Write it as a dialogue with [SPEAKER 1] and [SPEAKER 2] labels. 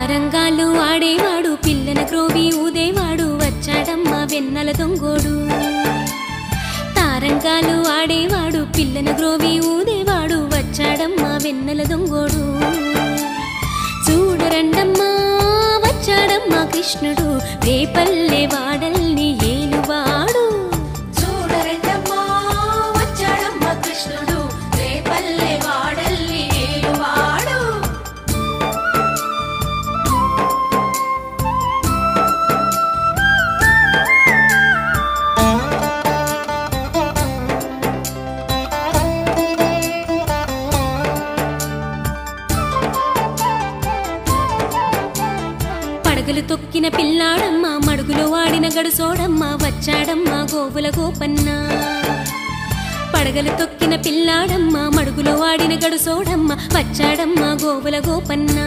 [SPEAKER 1] రంగాలు ఆడేవాడు పిల్లన గ్రోవి ఊదేవాడు వచ్చాడమ్మ వెన్నెల దొంగోడు తారంగాలు ఆడేవాడు పిల్లన గ్రోవి ఊదేవాడు వచ్చాడమ్మ వెన్నెల దొంగోడు చూడరండమ్మా వచ్చాడమ్మ కృష్ణుడు రేపల్లె వాడల్ని ఏలువాడు చూడరండమ్మా వచ్చాడమ్మ కృష్ణుడు రేపల్లె వాడల్ని ఏలువాడు పడగలు తొక్కిన పిల్లాడమ్మ మడుగులో వాడిన గడుసోడమ్మ వచ్చాడమ్మ గోవుల గోపన్న పడగలు తొక్కిన పిల్లాడమ్మ మడుగులో వాడిన గడుసోడమ్మ వచ్చాడమ్మ గోవుల గోపన్న